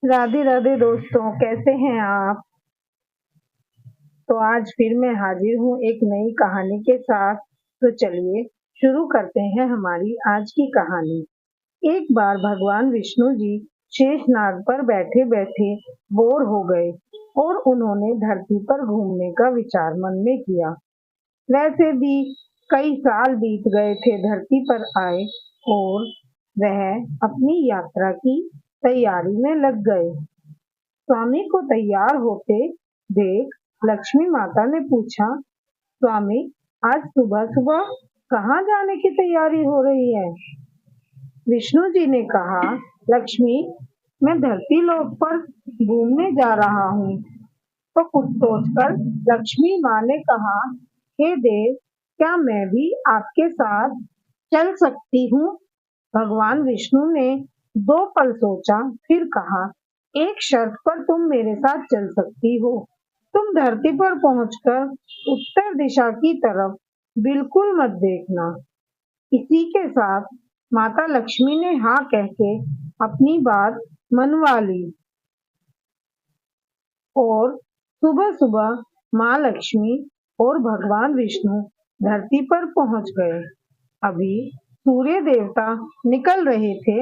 राधे राधे दोस्तों, कैसे हैं आप? तो आज फिर मैं हाजिर हूँ एक नई कहानी के साथ। तो चलिए शुरू करते हैं हमारी आज की कहानी। एक बार भगवान विष्णु जी शेषनाग पर बैठे बैठे बोर हो गए और उन्होंने धरती पर घूमने का विचार मन में किया। वैसे भी कई साल बीत गए थे धरती पर आए और वह अपनी यात्रा की तैयारी में लग गए। स्वामी को तैयार होते देख लक्ष्मी माता ने पूछा, स्वामी, आज सुबह सुबह कहाँ जाने की तैयारी हो रही है? विष्णु जी ने कहा, लक्ष्मी, मैं धरती लोक पर घूमने जा रहा हूँ। तो कुछ सोचकर लक्ष्मी माँ ने कहा, हे देव, क्या मैं भी आपके साथ चल सकती हूँ? भगवान विष्णु ने 2 पल सोचा, फिर कहा, एक शर्त पर तुम मेरे साथ चल सकती हो। तुम धरती पर पहुंचकर उत्तर दिशा की तरफ बिल्कुल मत देखना। इसी के साथ माता लक्ष्मी ने हाँ कह के अपनी बात मनवा ली और सुबह सुबह माँ लक्ष्मी और भगवान विष्णु धरती पर पहुंच गए। अभी सूर्य देवता निकल रहे थे।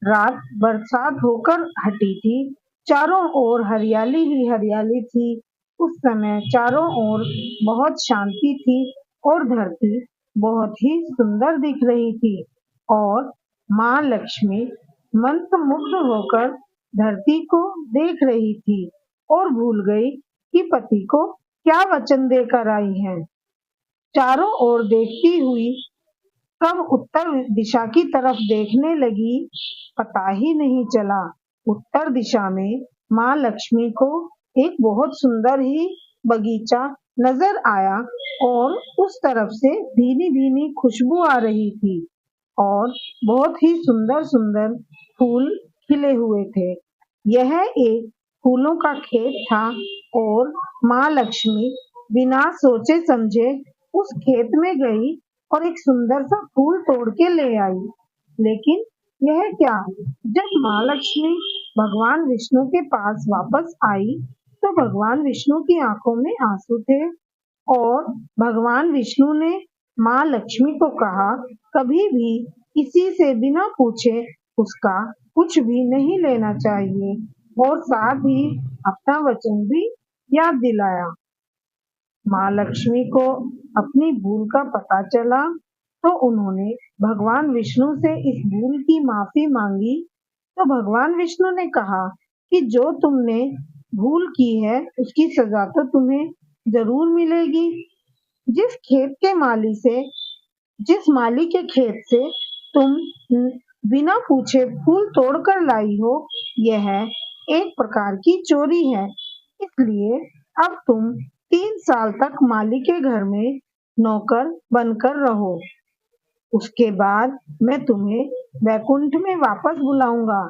रात बरसात होकर हटी थी। चारों ओर हरियाली ही हरियाली थी। उस समय चारों ओर बहुत शांति थी और धरती बहुत ही सुंदर दिख रही थी और माँ लक्ष्मी मंत्रमुग्ध होकर धरती को देख रही थी और भूल गई कि पति को क्या वचन देकर आई है। चारों ओर देखती हुई कब उत्तर दिशा की तरफ देखने लगी, पता ही नहीं चला। उत्तर दिशा में माँ लक्ष्मी को एक बहुत सुंदर ही बगीचा नजर आया और उस तरफ से भीनी भीनी खुशबू आ रही थी और बहुत ही सुंदर सुंदर फूल खिले हुए थे। यह एक फूलों का खेत था और माँ लक्ष्मी बिना सोचे समझे उस खेत में गई और एक सुंदर सा फूल तोड़ के ले आई। लेकिन यह क्या, जब माँ लक्ष्मी भगवान विष्णु के पास वापस आई तो भगवान विष्णु की आंखों में आंसू थे और भगवान विष्णु ने माँ लक्ष्मी को कहा, कभी भी किसी से बिना पूछे उसका कुछ भी नहीं लेना चाहिए और साथ ही अपना वचन भी याद दिलाया। माँ लक्ष्मी को अपनी भूल का पता चला तो उन्होंने भगवान विष्णु से इस भूल की माफी मांगी। तो भगवान विष्णु ने कहा कि जो तुमने भूल की है उसकी सजा तो तुम्हें जरूर मिलेगी। जिस खेत के माली से जिस माली के खेत से तुम बिना पूछे फूल तोड़कर लाई हो, यह एक प्रकार की चोरी है। इसलिए अब तुम 3 साल तक माली के घर में नौकर बनकर रहो। उसके बाद मैं तुम्हें वैकुंठ में वापस बुलाऊंगा।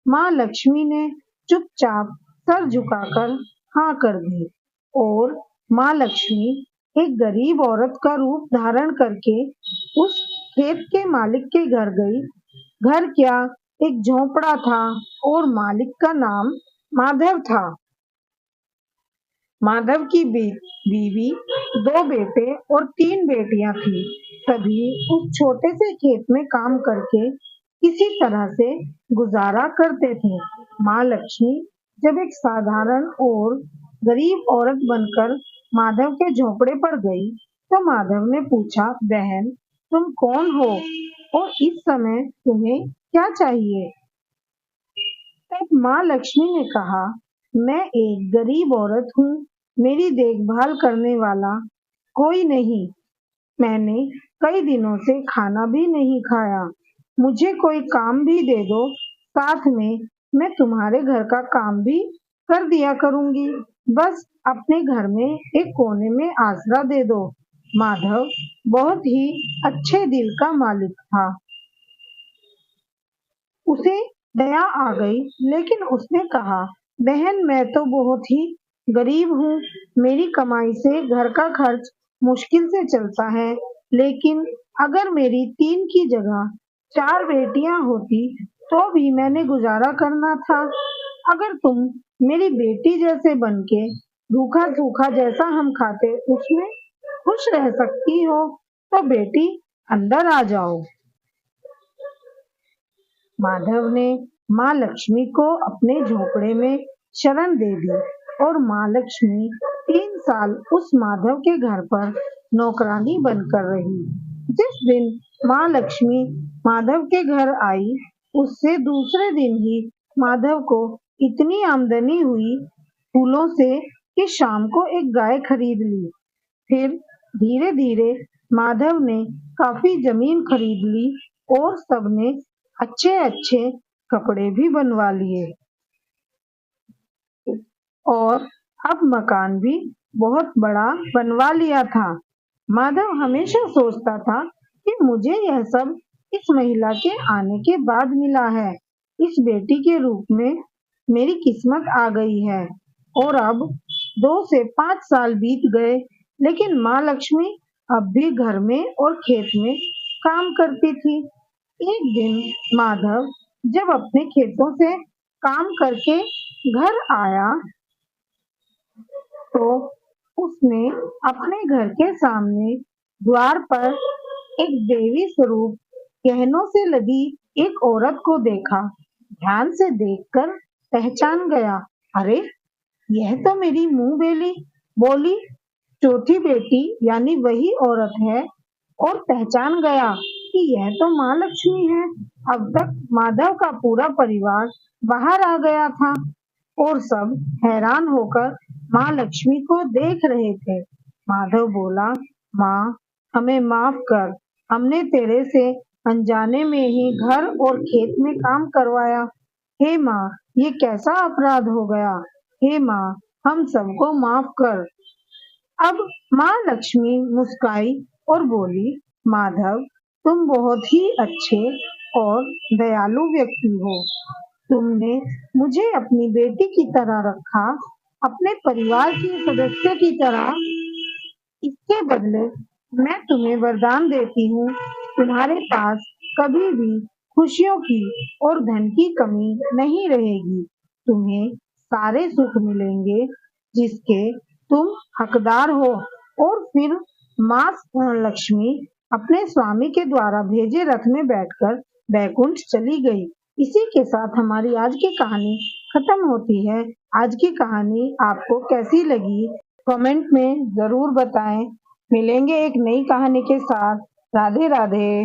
माँ लक्ष्मी ने चुपचाप सर झुकाकर हाँ कर दी और माँ लक्ष्मी एक गरीब औरत का रूप धारण करके उस खेत के मालिक के घर गई। घर क्या, एक झोंपड़ा था और मालिक का नाम माधव था। माधव की बीवी, 2 बेटे और 3 बेटियां थी। सभी उस छोटे से खेत में काम करके किसी तरह से गुजारा करते थे। माँ लक्ष्मी जब एक साधारण और गरीब औरत बनकर माधव के झोपड़े पर गई तो माधव ने पूछा, बहन, तुम कौन हो और इस समय तुम्हें क्या चाहिए? तब माँ लक्ष्मी ने कहा, मैं एक गरीब औरत हूँ, मेरी देखभाल करने वाला कोई नहीं। मैंने कई दिनों से खाना भी नहीं खाया। मुझे कोई काम भी दे दो, साथ में मैं तुम्हारे घर का काम भी कर दिया करूंगी। बस अपने घर में एक कोने में आसरा दे दो। माधव बहुत ही अच्छे दिल का मालिक था। उसे दया आ गई, लेकिन उसने कहा, बहन, मैं तो बहुत ही गरीब हूँ। मेरी कमाई से घर का खर्च मुश्किल से चलता है। लेकिन अगर मेरी 3 की जगह 4 बेटियां होती तो भी मैंने गुजारा करना था। अगर तुम मेरी बेटी जैसे बनके रूखा सूखा जैसा हम खाते उसमें खुश रह सकती हो तो बेटी अंदर आ जाओ। माधव ने माँ लक्ष्मी को अपने झोपड़े में शरण दे दी और माँ लक्ष्मी 3 साल उस माधव के घर पर नौकरानी बनकर रही। जिस दिन माँ लक्ष्मी माधव के घर आई, उससे दूसरे दिन ही माधव को इतनी आमदनी हुई फूलों से कि शाम को एक गाय खरीद ली। फिर धीरे धीरे माधव ने काफी जमीन खरीद ली और सबने अच्छे अच्छे कपड़े भी बनवा लिए और अब मकान भी बहुत बड़ा बनवा लिया था। माधव हमेशा सोचता था कि मुझे यह सब इस महिला के आने के बाद मिला है। इस बेटी के रूप में मेरी किस्मत आ गई है। और अब 2 से 5 साल बीत गए, लेकिन माँ लक्ष्मी अब भी घर में और खेत में काम करती थी। एक दिन माधव जब अपने खेतों से काम करके घर आया तो उसने अपने घर के सामने द्वार पर एक देवी स्वरूप गहनों से लदी एक औरत को देखा। ध्यान से देखकर पहचान गया, अरे यह तो मेरी मुंह बोली चौथी बेटी यानी वही औरत है और पहचान गया कि यह तो माँ लक्ष्मी है। अब तक माधव का पूरा परिवार बाहर आ गया था और सब हैरान होकर माँ लक्ष्मी को देख रहे थे। माधव बोला, माँ हमें माफ कर, हमने तेरे से अनजाने में ही घर और खेत में काम करवाया। हे माँ, ये कैसा अपराध हो गया। हे माँ, हम सबको माफ कर। अब माँ लक्ष्मी मुस्काई और बोली, माधव तुम बहुत ही अच्छे और दयालु व्यक्ति हो। तुमने मुझे अपनी बेटी की तरह रखा, अपने परिवार के सदस्य की तरह। इसके बदले मैं तुम्हें वरदान देती हूँ, तुम्हारे पास कभी भी खुशियों की और धन की कमी नहीं रहेगी। तुम्हें सारे सुख मिलेंगे जिसके तुम हकदार हो। और फिर माँ लक्ष्मी अपने स्वामी के द्वारा भेजे रथ में बैठकर बैकुंठ चली गई। इसी के साथ हमारी आज की कहानी खत्म होती है। आज की कहानी आपको कैसी लगी कमेंट में जरूर बताएं। मिलेंगे एक नई कहानी के साथ। राधे राधे।